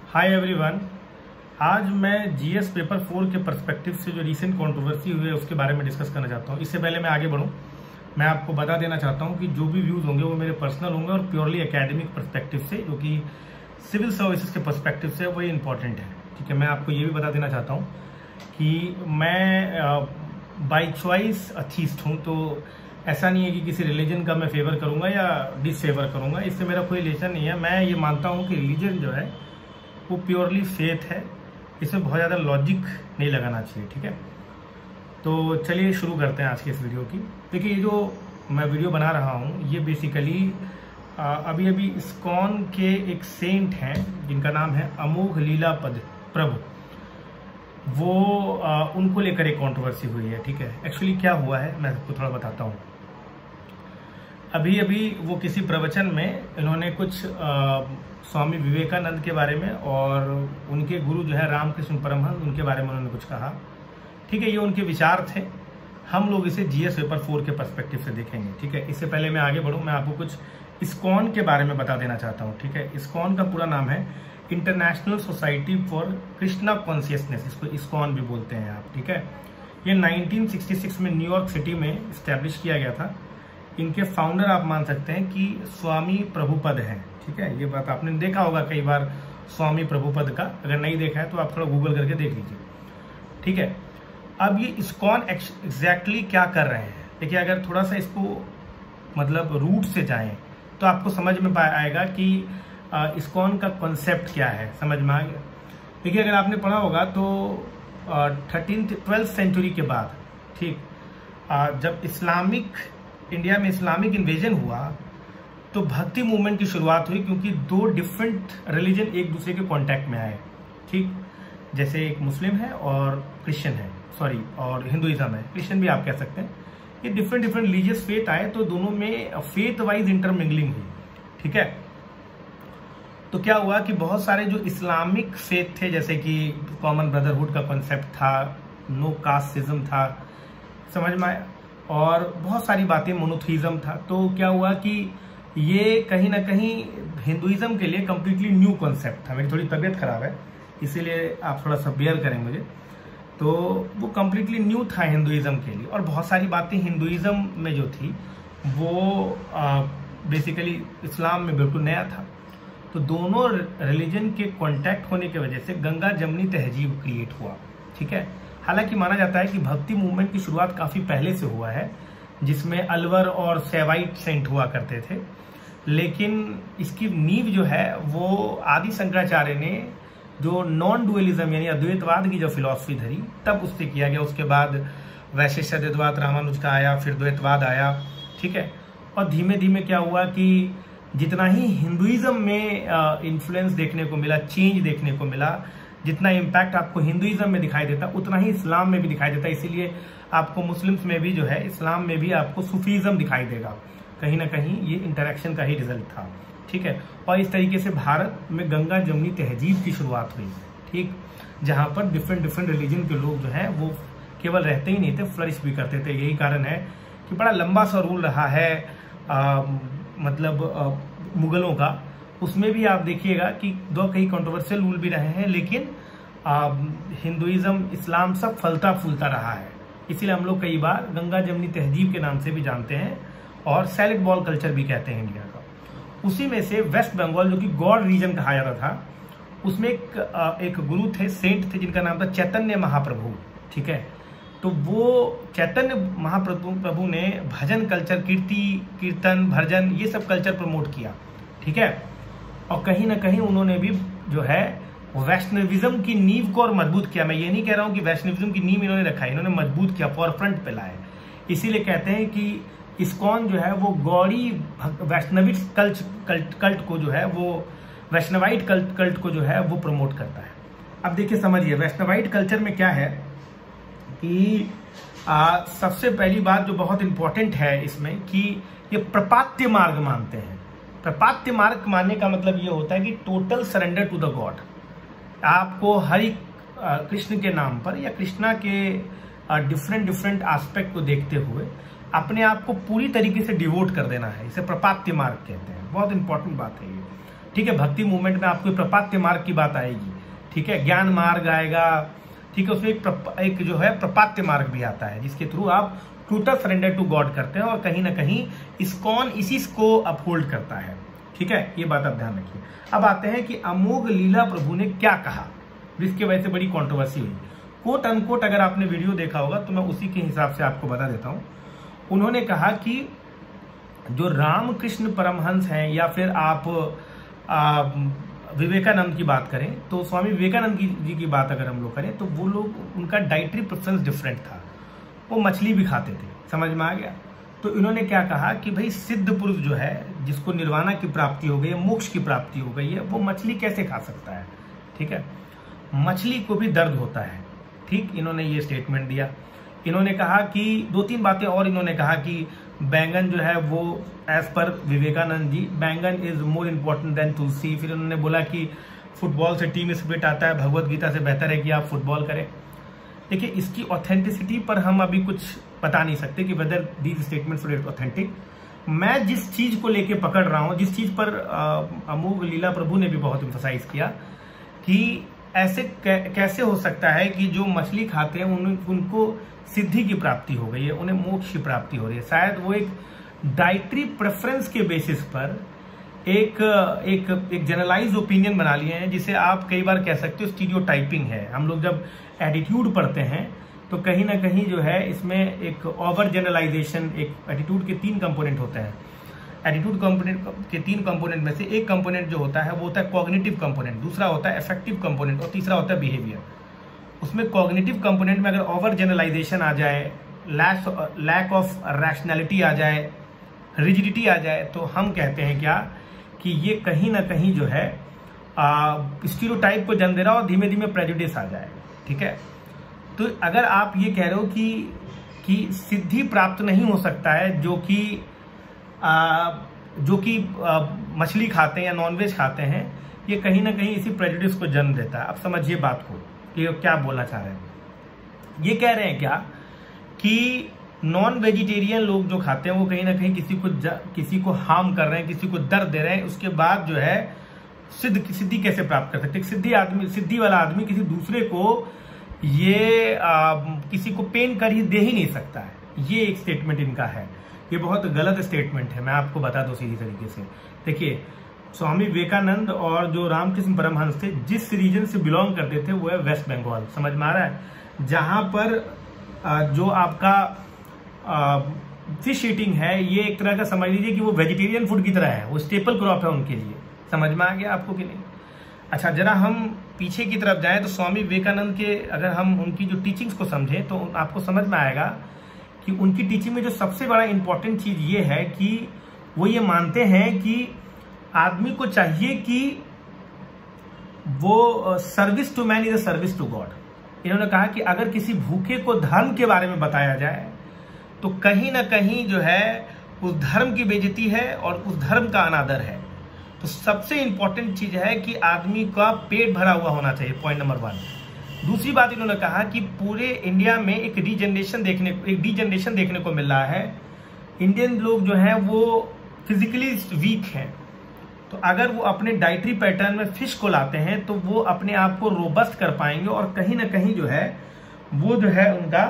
Hi everyone. आज मैं GS paper 4 के पर्सपेक्टिव से जो रीसेंट कंट्रोवर्सी हुई है उसके बारे में डिस्कस करना चाहता हूँ। इससे पहले मैं आगे बढ़ूँ, मैं आपको बता देना चाहता हूँ कि जो भी व्यूज होंगे वो मेरे पर्सनल होंगे और प्योरली एकेडमिक पर्सपेक्टिव से, जो कि सिविल सर्विसेज के पर्सपेक्टिव से वही इंपॉर्टेंट है। ठीक है, मैं आपको ये भी बता देना चाहता हूँ कि मैं बाई चॉइस अथीस्ट हूँ, तो ऐसा नहीं है कि किसी रिलीजन का मैं फेवर करूंगा या डिसफेवर करूंगा, इससे मेरा कोई रिलेशन नहीं है। मैं ये मानता हूँ कि रिलीजन जो है वो प्योरली फेथ है, इसमें बहुत ज़्यादा लॉजिक नहीं लगाना चाहिए। ठीक है, तो चलिए शुरू करते हैं आज की इस वीडियो की। देखिए, ये जो मैं वीडियो बना रहा हूँ ये बेसिकली अभी अभी इस्कॉन के एक सेंट हैं जिनका नाम है अमोघ लीला पद प्रभु, वो उनको लेकर एक कंट्रोवर्सी हुई है। ठीक है, एक्चुअली क्या हुआ है मैं आपको थोड़ा बताता हूँ। अभी अभी वो किसी प्रवचन में इन्होंने कुछ स्वामी विवेकानंद के बारे में और उनके गुरु जो है रामकृष्ण परमहंस, उनके बारे में उन्होंने कुछ कहा। ठीक है, ये उनके विचार थे। हम लोग इसे जीएस पेपर 4 के पर्सपेक्टिव से देखेंगे। ठीक है, इससे पहले मैं आगे बढ़ूँ, मैं आपको कुछ इस्कॉन के बारे में बता देना चाहता हूँ। ठीक है, इस्कॉन का पूरा नाम है international society for Krishna consciousness, इसको इस्कॉन भी बोलते हैं आप। ठीक है, ये 1966 में न्यूयॉर्क सिटी में इस्टेब्लिश किया गया था। इनके फाउंडर आप मान सकते हैं कि स्वामी प्रभुपद हैं। ठीक है, ये बात आपने देखा होगा कई बार स्वामी प्रभुपद का, अगर नहीं देखा है तो आप थोड़ा गूगल करके देख लीजिए। ठीक है, अब ये इस्कॉन एग्जैक्टली क्या कर रहे हैं, देखिए अगर थोड़ा सा इसको मतलब रूट से जाएं तो आपको समझ में आएगा कि इस्कॉन का कॉन्सेप्ट क्या है, समझ में आ गया। देखिए, अगर आपने पढ़ा होगा तो 12th सेंचुरी के बाद, ठीक, जब इंडिया में इस्लामिक इन्वेजन हुआ तो भक्ति मूवमेंट की शुरुआत हुई, क्योंकि दो डिफरेंट रिलीजन एक दूसरे के कांटेक्ट में आए। ठीक, जैसे एक मुस्लिम है और क्रिश्चियन है, सॉरी, और हिंदुइज्म है, क्रिश्चियन भी आप कह सकते हैं। ये डिफरेंट रिलीजियस फेथ आए तो दोनों में फेथ वाइज इंटरमिंगलिंग हुई। ठीक है, तो क्या हुआ कि बहुत सारे जो इस्लामिक फेथ थे, जैसे कि कॉमन ब्रदरहुड का कॉन्सेप्ट था, नो कास्टिज्म था, समझ में आया, और बहुत सारी बातें, मोनोथीज्म था। तो क्या हुआ कि ये कहीं ना कहीं हिंदुइज्म के लिए कंप्लीटली न्यू कॉन्सेप्ट था। मेरी थोड़ी तबीयत खराब है इसीलिए आप थोड़ा सा बेयर करें मुझे। तो वो कंप्लीटली न्यू था हिंदुइज्म के लिए, और बहुत सारी बातें हिंदुइज्म में जो थी वो बेसिकली इस्लाम में बिल्कुल नया था। तो दोनों रिलीजन के कांटेक्ट होने की वजह से गंगा जमनी तहजीब क्रिएट हुआ। ठीक है, हालांकि माना जाता है कि भक्ति मूवमेंट की शुरुआत काफी पहले से हुआ है, जिसमें अलवर और सेवाइट सेंट हुआ करते थे, लेकिन इसकी नींव जो है वो आदि शंकराचार्य ने जो नॉन डुअलिज्म यानी अद्वैतवाद की जो फिलॉसफी धरी तब उससे किया गया। उसके बाद वैशिष्ट अद्वैतवाद रामानुज का आया, फिर द्वैतवाद आया। ठीक है, और धीमे धीमे क्या हुआ कि जितना ही हिंदुइज्म में इन्फ्लुएंस देखने को मिला, चेंज देखने को मिला, जितना इम्पैक्ट आपको हिंदुइज्म में दिखाई देता उतना ही इस्लाम में भी दिखाई देता। इसीलिए आपको मुस्लिम्स में भी जो है, इस्लाम में भी आपको सूफीज्म दिखाई देगा। कहीं ना कहीं ये इंटरेक्शन का ही रिजल्ट था। ठीक है, और इस तरीके से भारत में गंगा जमनी तहजीब की शुरुआत हुई। ठीक, जहां पर डिफरेंट रिलीजन के लोग जो है वो केवल रहते ही नहीं थे, फ्लरिश भी करते थे। यही कारण है कि बड़ा लंबा सा रूल रहा है मुगलों का। उसमें भी आप देखिएगा कि दो कई कंट्रोवर्शियल रूल भी रहे हैं, लेकिन हिंदुइज्म इस्लाम सब फलता फूलता रहा है। इसीलिए हम लोग कई बार गंगा जमनी तहजीब के नाम से भी जानते हैं, और सैलिड बॉल कल्चर भी कहते हैं इंडिया का। उसी में से वेस्ट बंगाल, जो कि गॉड रीजन कहा जाता था, उसमें एक गुरु थे, सेंट थे, जिनका नाम था चैतन्य महाप्रभु। ठीक है, तो वो चैतन्य महाप्रभु ने भजन कल्चर, कीर्तन, भजन, ये सब कल्चर प्रमोट किया। ठीक है, और कहीं ना कहीं उन्होंने भी जो है वैष्णविज्म की नींव को और मजबूत किया। मैं ये नहीं कह रहा हूं कि वैष्णविज्म की नींव इन्होंने रखा है, इन्होंने मजबूत किया, फॉरफ्रंट पे लाए। इसीलिए कहते हैं कि इस्कॉन जो है वो गौड़ी वैष्णविक कल्ट को जो है वो वैष्णवाइट कल्ट को जो है वो प्रमोट करता है। अब देखिए, समझिए वैष्णवाइट कल्चर में क्या है कि सबसे पहली बात जो बहुत इंपॉर्टेंट है इसमें कि ये प्रपात्य मार्ग मानते हैं। प्रपात्य मार्ग मानने का मतलब ये होता है कि total surrender to the God. आपको हरि कृष्ण के नाम पर या कृष्णा के डिफरेंट एस्पेक्ट को देखते हुए अपने आप को पूरी तरीके से डिवोट कर देना है। इसे प्रपात्य मार्ग कहते हैं, बहुत इंपॉर्टेंट बात है ये। ठीक है। भक्ति मूवमेंट में आपको प्रपात्य मार्ग की बात आएगी, ठीक है। ज्ञान मार्ग आएगा, ठीक है। उसमें एक जो है प्रपात्य मार्ग भी आता है, जिसके थ्रू आप टोटल सरेंडर टू गॉड करते हैं, और कहीं ना कहीं इस्कॉन इसी को अपहोल्ड करता है, ठीक है। ये बात आप ध्यान रखिए। अब आते हैं कि अमोघ लीला प्रभु ने क्या कहा, जिसकी वजह से बड़ी कंट्रोवर्सी हुई। कोट अनकोट अगर आपने वीडियो देखा होगा तो मैं उसी के हिसाब से आपको बता देता हूं। उन्होंने कहा कि जो रामकृष्ण परमहंस हैं, या फिर आप विवेकानंद की बात करें, तो स्वामी विवेकानंद जी की बात अगर हम लोग करें तो वो लोग, उनका डाइटरी प्रेफरेंस डिफरेंट था। वो मछली भी खाते थे, समझ में आ गया। तो इन्होंने क्या कहा कि भाई सिद्ध पुरुष जो है, जिसको निर्वाणा की प्राप्ति हो गई है, मोक्ष की प्राप्ति हो गई है, वो मछली कैसे खा सकता है, ठीक है। मछली को भी दर्द होता है, ठीक। इन्होंने ये स्टेटमेंट दिया। इन्होंने कहा कि 2-3 बातें और इन्होंने कहा कि बैंगन जो है वो एज पर विवेकानंद जी, बैंगन इज मोर इम्पोर्टेंट देन तुलसी। फिर उन्होंने बोला कि फुटबॉल से टीम स्पिरिट आता है, भगवत गीता से बेहतर है कि आप फुटबॉल करें। देखिए, इसकी ऑथेंटिसिटी पर हम अभी कुछ बता नहीं सकते कि whether these statements are authentic. मैं जिस चीज को लेके पकड़ रहा हूं, जिस चीज पर अमोघ लीला प्रभु ने भी बहुत एम्फसाइज किया कि ऐसे कैसे हो सकता है कि जो मछली खाते हैं उनको सिद्धि की प्राप्ति हो गई है, उन्हें मोक्ष की प्राप्ति हो रही है। शायद वो एक डाइटरी प्रेफरेंस के बेसिस पर एक जनरलाइज ओपिनियन बना लिए हैं, जिसे आप कई बार कह सकते हो स्टीरियोटाइपिंग है। हम लोग जब एटीट्यूड पढ़ते हैं तो कहीं ना कहीं जो है इसमें एक ओवर जनरलाइजेशन, एक एटीट्यूड के 3 कंपोनेंट होते हैं। एटीट्यूड कंपोनेंट के 3 कंपोनेंट में से एक कंपोनेंट जो होता है वो होता है कॉग्निटिव कंपोनेंट, दूसरा होता है अफेक्टिव कंपोनेंट, और तीसरा होता है बिहेवियर। उसमें कॉग्निटिव कंपोनेंट में अगर ओवर जनरलाइजेशन आ जाए, लैक ऑफ रैशनैलिटी आ जाए, रिजिडिटी आ जाए, तो हम कहते हैं क्या कि ये कहीं ना कहीं जो है स्टीरियोटाइप को जन्म दे रहा और धीमे धीमे प्रेजुडिस आ जाएगा, ठीक है। तो अगर आप ये कह रहे हो कि सिद्धि प्राप्त नहीं हो सकता है जो कि मछली खाते हैं या नॉनवेज खाते हैं, ये कहीं ना कहीं इसी प्रेजुडिस को जन्म देता है। अब समझिए बात को कि क्या बोलना चाह रहे हैं। ये कह रहे हैं क्या कि नॉन वेजिटेरियन लोग जो खाते हैं वो कहीं ना कहीं किसी को हार्म कर रहे हैं, किसी को दर्द दे रहे हैं, उसके बाद जो है सिद्धि कैसे प्राप्त कर सकते हैं। सिद्धि वाला आदमी किसी दूसरे को ये किसी को पेन कर ही दे ही नहीं सकता है। ये एक स्टेटमेंट इनका है, ये बहुत गलत स्टेटमेंट है। मैं आपको बता दूं सीधी तरीके से। देखिए, स्वामी विवेकानंद और जो रामकृष्ण परमहंस थे, जिस रीजन से बिलोंग करते थे वो है वेस्ट बंगाल, समझ में आ रहा है। जहां पर जो आपका फिश ईटिंग है, ये एक तरह का समझ लीजिए कि वो वेजिटेरियन फूड की तरह है, वो स्टेपल क्रॉप है उनके लिए। समझ में आ गया आपको कि नहीं? अच्छा, जरा हम पीछे की तरफ जाएं तो स्वामी विवेकानंद के अगर हम उनकी जो टीचिंग्स को समझें तो आपको समझ में आएगा कि उनकी टीचिंग में जो सबसे बड़ा इंपॉर्टेंट चीज ये है कि वो ये मानते हैं कि आदमी को चाहिए कि वो service to man is a service to God. इन्होंने कहा कि अगर किसी भूखे को धर्म के बारे में बताया जाए तो कहीं ना कहीं जो है उस धर्म की बेइज्जती है और उस धर्म का अनादर है। तो सबसे इंपॉर्टेंट चीज है कि आदमी का पेट भरा हुआ होना चाहिए, पॉइंट नंबर 1। दूसरी बात इन्होंने कहा कि पूरे इंडिया में एक डीजनरेशन देखने को मिल रहा है। इंडियन लोग जो हैं वो फिजिकली वीक हैं, तो अगर वो अपने डाइटरी पैटर्न में फिश को लाते हैं तो वो अपने आप को रोबस्ट कर पाएंगे, और कहीं ना कहीं जो है वो जो है उनका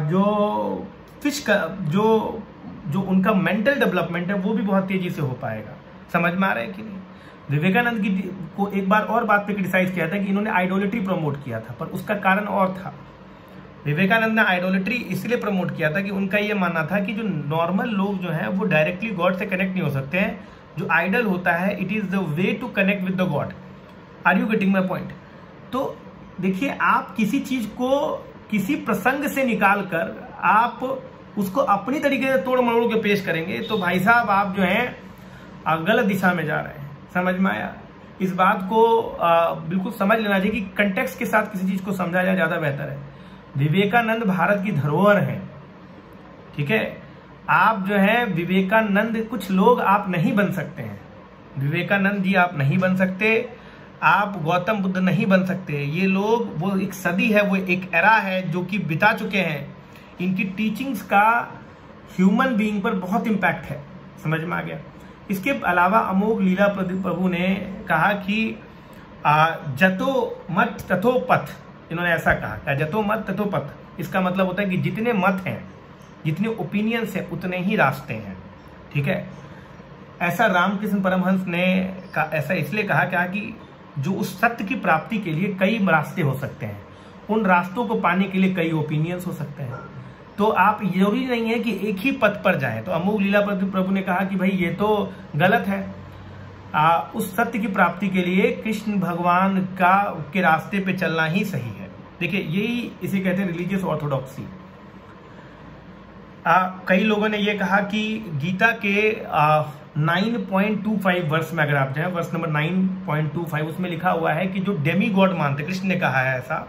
जो फिश का जो उनका मेंटल डेवलपमेंट है वो भी बहुत तेजी से हो पाएगा। समझ में आ रहा है कि नहीं? विवेकानंद की को एक बार और बात पे क्रिटिसाइज किया था कि इन्होंने आइडोलिट्री प्रमोट किया था, पर उसका कारण और था। विवेकानंद ने आइडोलिट्री इसलिए प्रमोट किया था कि उनका ये मानना था कि जो नॉर्मल लोग जो हैं वो डायरेक्टली गॉड से कनेक्ट नहीं हो सकते हैं। जो आइडल होता है, it is the way to connect with the God. Are you getting my point? तो देखिए, आप किसी चीज को किसी प्रसंग से निकाल कर आप उसको अपनी तरीके से तोड़ मरोड़ के पेश करेंगे तो भाई साहब आप जो है गलत दिशा में जा रहे हैं। समझ में आया? इस बात को बिल्कुल समझ लेना चाहिए कि कंटेक्स्ट के साथ किसी चीज को समझा जाए, ज्यादा बेहतर है। विवेकानंद भारत की धरोहर है, ठीक है। आप जो है विवेकानंद, कुछ लोग आप नहीं बन सकते हैं। विवेकानंद जी आप नहीं बन सकते, आप गौतम बुद्ध नहीं बन सकते। ये लोग, वो एक सदी है, वो एक एरा है जो कि बिता चुके हैं। इनकी टीचिंग्स का ह्यूमन बीइंग पर बहुत इंपैक्ट है। समझ में आ गया? इसके अलावा अमोघ लीला प्रभु ने कहा कि जतो मत तथो पथ, इन्होंने ऐसा कहा जतो मत तथो पथ। इसका मतलब होता है कि जितने मत हैं, जितने ओपिनियंस हैं, उतने ही रास्ते हैं, ठीक है। ऐसा रामकृष्ण परमहंस ने ऐसा इसलिए कहा कि जो उस सत्य की प्राप्ति के लिए कई रास्ते हो सकते हैं, उन रास्तों को पाने के लिए कई ओपिनियंस हो सकते हैं। तो आप जरूरी नहीं है कि एक ही पथ पर जाएं। तो अमोघ लीला प्रभु ने कहा कि भाई ये तो गलत है, उस सत्य की प्राप्ति के लिए कृष्ण भगवान के रास्ते पे चलना ही सही है। देखिए, यही इसे कहते हैं रिलीजियस ऑर्थोडॉक्सी। कई लोगों ने ये कहा कि गीता के 9.25 वर्ष में अगर आप जाएं, वर्ष नंबर 9.25, उसमें लिखा हुआ है कि जो डेमी गॉड मानते, कृष्ण ने कहा है ऐसा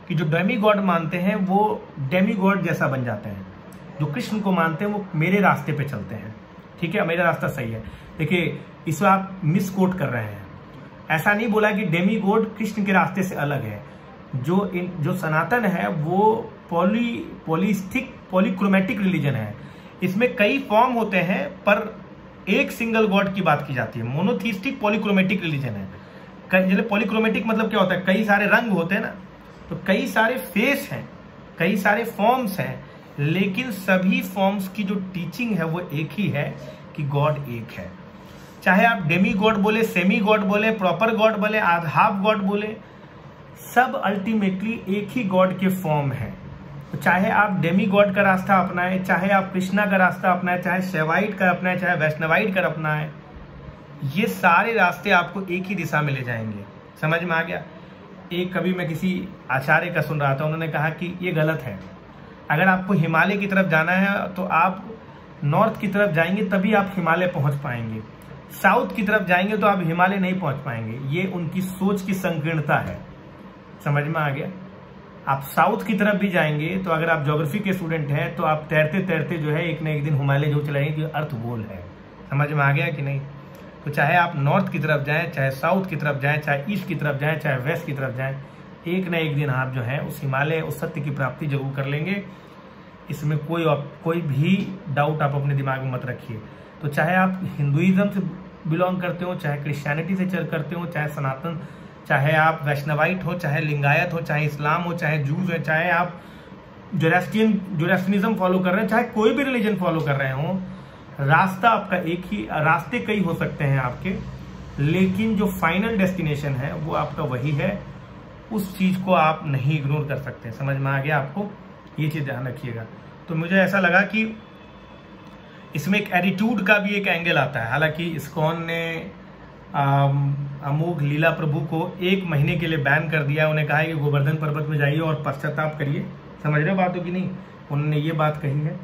कि जो डेमी गॉड मानते हैं वो डेमी गॉड जैसा बन जाते हैं, जो कृष्ण को मानते हैं वो मेरे रास्ते पे चलते हैं, ठीक है, मेरा रास्ता सही है। देखिए, इसको आप मिस कोट कर रहे हैं। ऐसा नहीं बोला कि डेमी गॉड कृष्ण के रास्ते से अलग है। जो सनातन है वो पॉलिस्टिक पॉलीक्रोमेटिक रिलीजन है। इसमें कई फॉर्म होते हैं पर एक सिंगल गॉड की बात की जाती है। मोनोथिस्टिक पॉलीक्रोमेटिक रिलीजन है। पॉलीक्रोमेटिक मतलब क्या होता है, कई सारे रंग होते हैं ना, तो कई सारे फेस हैं, कई सारे फॉर्म्स हैं, लेकिन सभी फॉर्म्स की जो टीचिंग है वो एक ही है कि गॉड एक है। चाहे आप डेमी गॉड बोले, सेमी गॉड बोले, प्रॉपर गॉड बोले, हाफ गॉड बोले, सब अल्टीमेटली एक ही गॉड के फॉर्म है। तो चाहे आप डेमी गॉड का रास्ता अपनाएं, चाहे आप कृष्णा का रास्ता अपनाएं, चाहे शैवाइट का अपनाएं, चाहे वैष्णवाइट का अपनाएं, ये सारे रास्ते आपको एक ही दिशा में ले जाएंगे। समझ में आ गया? एक कभी मैं किसी आचार्य का सुन रहा था, उन्होंने कहा कि ये गलत है। अगर आपको हिमालय की तरफ जाना है तो आप नॉर्थ की तरफ जाएंगे तभी आप हिमालय पहुंच पाएंगे, साउथ की तरफ जाएंगे तो आप हिमालय नहीं पहुंच पाएंगे। ये उनकी सोच की संकीर्णता है। समझ में आ गया? आप साउथ की तरफ भी जाएंगे तो अगर आप ज्योग्राफी के स्टूडेंट हैं तो आप तैरते तैरते जो है एक न एक दिन हिमालय जो चलाएंगे, जो अर्थ गोल है। समझ में आ गया कि नहीं? तो चाहे आप नॉर्थ की तरफ जाएं, चाहे साउथ की तरफ जाएं, चाहे ईस्ट की तरफ जाएं, चाहे वेस्ट की तरफ जाएं, एक न एक दिन आप जो है उस हिमालय, उस सत्य की प्राप्ति जरूर कर लेंगे। इसमें कोई भी डाउट आप अपने दिमाग में मत रखिए। तो चाहे आप हिंदुइज्म से बिलोंग करते हो, चाहे क्रिश्चियनिटी से चल करते हो, चाहे सनातन, चाहे आप वैष्णवाइट हो, चाहे लिंगायत हो, चाहे इस्लाम हो, चाहे जूस हो, चाहे आप जोरास्ट्रियनिज्म फॉलो कर रहे हैं, चाहे कोई भी रिलीजन फॉलो कर रहे हो, रास्ता आपका एक ही। रास्ते कई हो सकते हैं आपके, लेकिन जो फाइनल डेस्टिनेशन है वो आपका वही है। उस चीज को आप नहीं इग्नोर कर सकते। समझ में आ गया आपको? ये चीज ध्यान रखिएगा। तो मुझे ऐसा लगा कि इसमें एक एटीट्यूड का भी एक एंगल आता है। हालांकि इस्कॉन ने अमोघ लीला प्रभु को 1 महीने के लिए बैन कर दिया। उन्हें कहा है कि गोवर्धन पर्वत में जाइए और पश्चाताप करिए। समझ रहे बात हो कि नहीं? उन्होंने ये बात कही है।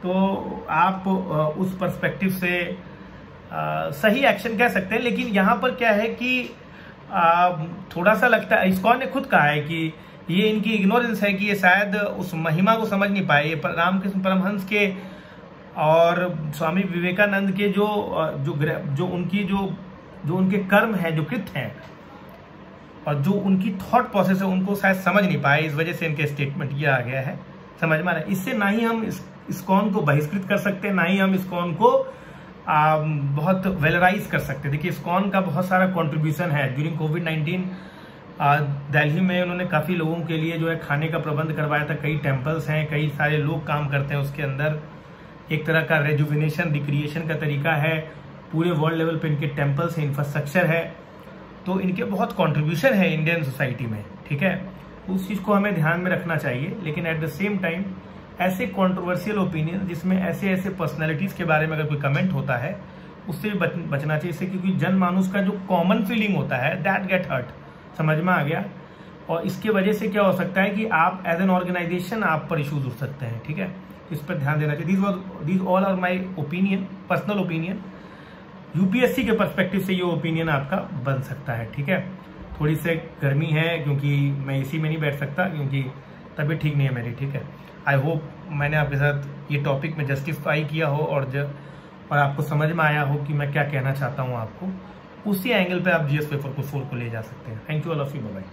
तो आप उस पर्सपेक्टिव से सही एक्शन कह सकते हैं। लेकिन यहाँ पर क्या है कि थोड़ा सा लगता है, इस्कॉन ने खुद कहा है कि ये इनकी इग्नोरेंस है कि ये शायद उस महिमा को समझ नहीं पाए। ये रामकृष्ण परमहंस के और स्वामी विवेकानंद के जो उनके कर्म है, जो कृत हैं, और जो उनकी थॉट प्रोसेस है, उनको शायद समझ नहीं पाए। इस वजह से इनके स्टेटमेंट ये आ गया है। समझ में आ रहा है? इससे ना ही हम इस्कॉन को बहिष्कृत कर सकते हैं, ना ही हम इस्कॉन को बहुत वेलराइज कर सकते हैं। देखिए, इस्कॉन का बहुत सारा कंट्रीब्यूशन है। ड्यूरिंग कोविड-19 दिल्ली में उन्होंने काफी लोगों के लिए जो है खाने का प्रबंध करवाया था। कई टेम्पल्स हैं, कई सारे लोग काम करते हैं उसके अंदर। एक तरह का रेजुविनेशन, रिक्रिएशन का तरीका है। पूरे वर्ल्ड लेवल पे इनके टेम्पल्स है, इंफ्रास्ट्रक्चर है। तो इनके बहुत कंट्रीब्यूशन है इंडियन सोसाइटी में, ठीक है। उस चीज को हमें ध्यान में रखना चाहिए। लेकिन एट द सेम टाइम ऐसे कंट्रोवर्शियल ओपिनियन जिसमें ऐसे पर्सनैलिटीज के बारे में अगर कोई कमेंट होता है, उससे भी बचना चाहिए। इससे क्योंकि जनमानुष का जो कॉमन फीलिंग होता है, दैट गेट हर्ट। समझ में आ गया? और इसकी वजह से क्या हो सकता है कि आप एज एन ऑर्गेनाइजेशन आप पर इश्यूज उठ सकते हैं, ठीक है। इस पर ध्यान देना चाहिए। These all are my opinion, personal opinion. UPSC के पर्सपेक्टिव से ये ओपिनियन आपका बन सकता है, ठीक है। थोड़ी सी गर्मी है क्योंकि मैं इसी में नहीं बैठ सकता, क्योंकि तबीयत ठीक नहीं है मेरी, ठीक है। आई होप मैंने आपके साथ ये टॉपिक में जस्टिफाई किया हो और आपको समझ में आया हो कि मैं क्या कहना चाहता हूँ आपको। उसी एंगल पे आप जीएस पेपर को 4 को ले जा सकते हैं। Thank you all of you, bye bye.